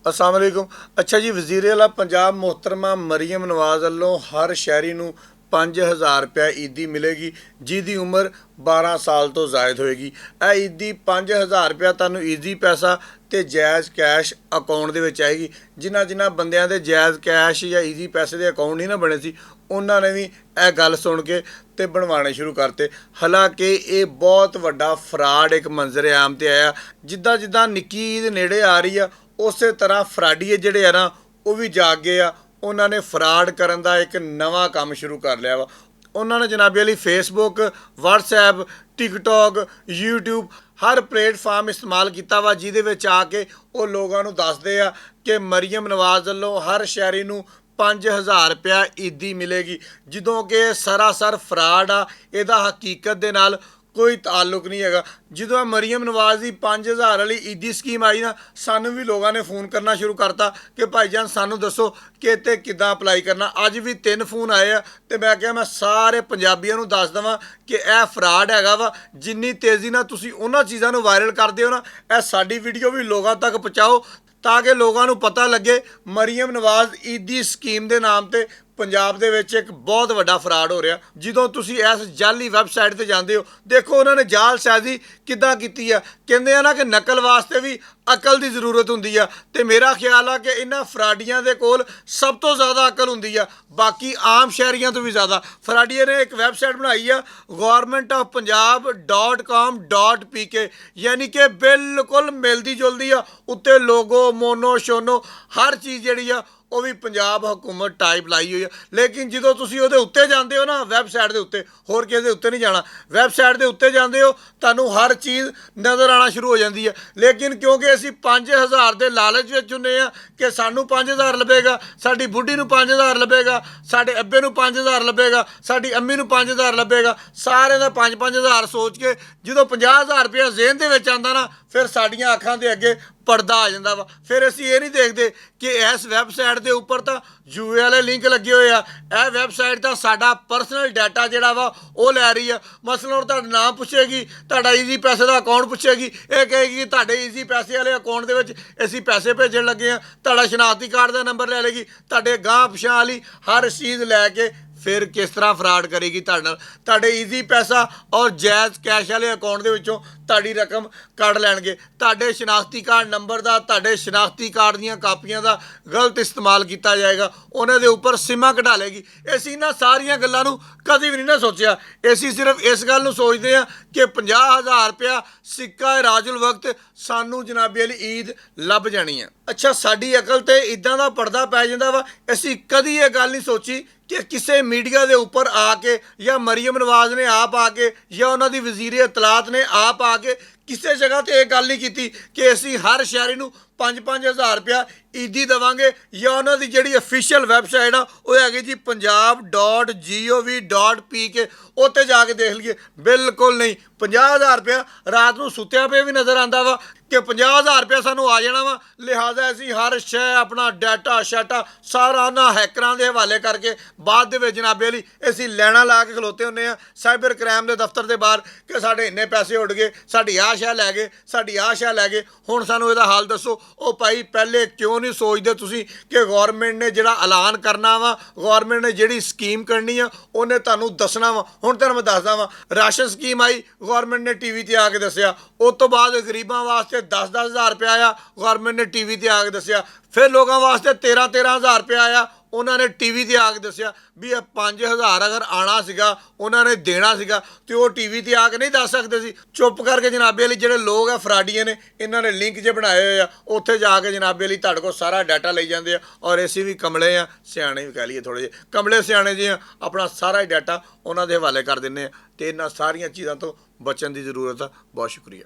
अस्सलाम वालेकुम। अच्छा जी, वज़ीर आला पंजाब मोहतरमा मरीम नवाज़ ਵੱਲੋਂ हर शहरी ਨੂੰ 5000 रुपया ईदी मिलेगी जिसकी उम्र 12 साल तो जायद होएगी। ਇਹ ईदी 5000 रुपया ਤੁਹਾਨੂੰ ईजी पैसा ਤੇ ਜਾਇਜ਼ ਕੈਸ਼ ਅਕਾਊਂਟ ਦੇ ਵਿੱਚ ਆਏਗੀ। ਜਿਨ੍ਹਾਂ ਬੰਦਿਆਂ ਦੇ ਜਾਇਜ਼ ਕੈਸ਼ ਜਾਂ ਈਜ਼ੀ ਪੈਸੇ ਦੇ ਅਕਾਊਂਟ ਨਹੀਂ ਨਾ ਬਣੇ ਸੀ, ਉਹਨਾਂ ਨੇ ਵੀ ਇਹ ਗੱਲ ਸੁਣ ਕੇ ਤੇ ਬਣਵਾਉਣੇ ਸ਼ੁਰੂ ਕਰਤੇ। ਹਾਲਾਂਕਿ ਇਹ ਬਹੁਤ ਵੱਡਾ ਫਰਾਡ ਇੱਕ ਮੰਜ਼ਰ ਆਮ ਤੇ ਆਇਆ। ਜਿੱਦਾਂ ਨਿੱਕੀ ਈਦ ਨੇੜੇ ਆ ਰਹੀ ਆ, ਉਸੇ ਤਰ੍ਹਾਂ ਫਰਾਡੀਏ ਜਿਹੜੇ ਆ ਨਾ ਉਹ ਵੀ ਜਾਗ ਗਏ ਆ। ਉਹਨਾਂ ਨੇ ਫਰਾਡ ਕਰਨ ਦਾ ਇੱਕ ਨਵਾਂ ਕੰਮ ਸ਼ੁਰੂ ਕਰ ਲਿਆ ਵਾ। ਉਹਨਾਂ ਨੇ ਜਨਾਬੇ ਲਈ ਫੇਸਬੁੱਕ, ਵਟਸਐਪ, ਟਿਕਟੋਕ, यूट्यूब हर प्लेटफार्म इस्तेमाल किया वा, जिहदे विच आके वो लोगों नूं दसदे आ कि मरीम नवाज़ वल्लों हर शहरी नूं 5000 रुपया ईदी मिलेगी, जदों कि सरासर फ्राड आ। इहदा हकीकत दे नाल कोई ताल्लुक नहीं है। जो मरीम नवाज़ की 5000 वाली ईदी स्कीम आई ना, सानू भी लोगों ने फ़ोन करना शुरू करता कि भाईजान सानू दसो कि इत्ते किद्दां अप्लाई करना। अज भी 3 फोन आए आ ते मैं क्या मैं सारे पंजाबियों नूं दस देवां कि यह फ्राड हैगा वा। जिन्नी तेज़ी नाल तुसीं उन्हां चीज़ां नूं वायरल करदे हो ना, यह साडी वीडियो भी लोगों तक पहुँचाओ ताकि लोगों नूं पता लगे मरीम नवाज़ ईदी स्कीम के नाम से पंजाब दे विच एक बहुत वड्डा फ्राड हो रहा। जदों तुसीं इस जाली वैबसाइट ते जांदे हो, देखो उन्होंने जाल शायदी किद्दां कीती आ। कहंदे आ ना कि नकल वास्ते भी अकल की जरूरत हुंदी आ, ते मेरा ख्याल आ कि इन्हां फ्राडियां दे कोल सब तो ज़्यादा अकल हुंदी आ, बाकी आम शहरियां तो भी ज़्यादा। फ्राडिये ने एक वैबसाइट बनाई आ governmentofpunjab.com.pk, यानी कि बिल्कुल मिलदी जुलदी आ। उत्ते लोगो मोनो शोनो हर चीज़ जिहड़ी आ वो भी पंजाब हुकूमत टाइप लाई हुई है। लेकिन जो तुसीं उहदे उत्ते जांदे हो ना, वैबसाइट के उत्ते, होर किसी दे उत्ते नहीं जाना, वैबसाइट के उत्ते जांदे हो, तुहानूं हर चीज़ नज़र आना शुरू हो जाती है। लेकिन क्योंकि असीं 5000 के लालच विच हुंदे आ कि सानूं 5000 लभेगा, साडी बुढ़ी नूं 5000 लभेगा, साडे अब्बे नूं 5000 लभेगा, साडी अम्मी नूं 5000 लभेगा, सारे दा 5-5000 सोच के जो 50000 रुपया ज़हन दे विच आंदा ना, फिर साडियां अखां दे अगे पर्दा आ जाता वा। फिर असीं ये नहीं देखते कि इस वैबसाइट के उपर तो जूए वाले लिंक लगे हुए आ। यह वैबसाइट तो साडा परसनल डाटा जिहड़ा वा वो लै रही है। मसलन हुण तुहाडा नाम पुछेगी, तुहाडा ईजी पैसे का अकाउंट पुछेगी, ये कहेगी तुहाडे ईजी पैसे वाले अकाउंट दे विच असीं पैसे भेजण लगे आ, तुहाडा शनाख्ती कार्ड का नंबर ले लेगी, तुहाडे गांह पिछां वाली हर चीज़ लैके फिर किस तरह फ्राड करेगी तुहाडे ईजी पैसा और जायज़ कैश वाले अकाउंट के विचों तुहाडी रकम कढ़ लैणगे। तुहाडे शनाख्ती कार्ड नंबर का, तुहाडे शनाख्ती कार्ड दीयां कापियां का गलत इस्तेमाल किया जाएगा, उन्हां दे उपर सिमां कढा लेगी। असीं इन्हां सारियां गल्लां नूं कदी भी नहीं ना सोचिया। असीं सिर्फ इस गल नूं सोचदे आ कि 50000 रुपया सिक्का राजुल वक्त सानूं जनाबे वाली ईद लभ जानी है। अच्छा, साडी अकल ते इदां दा पर्दा पै जांदा वा। असीं कदी ये गल नहीं सोची कि किसी मीडिया के उपर आके या मरीम नवाज़ ने आप आके या उन्हों की वज़ीर इतलात ने आप आके किसी जगह तो यह गल नहीं की कि असी हर शहरी नूं 5-5000 रुपया ईदी देवांगे, या उन्होंने जी ऑफिशियल वैबसाइट आ वो हैगी जी punjab.gov.pk, उत्ते जाके देख लीए। बिल्कुल नहीं, 50000 रुपया रात को सुत्या पे भी नज़र आता वा कि 50000 रुपया सानू आ जाना वा। लिहाजा असीं हर शय अपना डाटा शाटा सारा उन्हां हैकरां दे हवाले करके बाद दे विच जनाबे लई असीं लैना ला के खलोते हुंदे आ साइबर क्राइम के दफ्तर के बाहर कि साडे इन्ने पैसे उड़ गए, साडी आ शै लै गए, साडी आ शै लै गए। हुण सानू इहदा हाल दसो। ओ भाई, पहले क्यों नहीं सोचते तुसीं कि गौरमेंट ने जिहड़ा ऐलान करना वा, गौरमेंट ने जिहड़ी स्कीम करनी आ उन्हें तुहानूं दसना वा। हुण तुहानूं मैं दसदा वा, राशन स्कीम आई, गौरमेंट ने टीवी ते आके दस्सिया। उस तो बाद गरीबां वास्ते 10-10 रुपया आया, गौरमेंट ने टीवी ते आके दस्सिया। फिर लोगों वास्ते 13-13 रुपया आया, उन्होंने टीवी ते आके दस्सिया भी 5000 अगर आना सीगा, उन्होंने देना सीगा, तो वो टीवी ते आके नहीं दस सकते सी। चुप करके जनाबे वाली जिहड़े लोग आ फ्राडिये ने, इन्होंने लिंक जे बनाए हुए आ, उत्थे जाके जनाबे वाली तुहाडे कोल सारा डाटा लई जांदे आ। और असीं भी कमले आ, सियाणे भी कह लीए, थोड़े जे कमले सियाणे जे आ, अपना सारा ही डाटा उन्हां दे हवाले कर दिंदे आ। ते इन्हां सारियां चीज़ां तो बचण की जरूरत आ। बहुत शुक्रिया।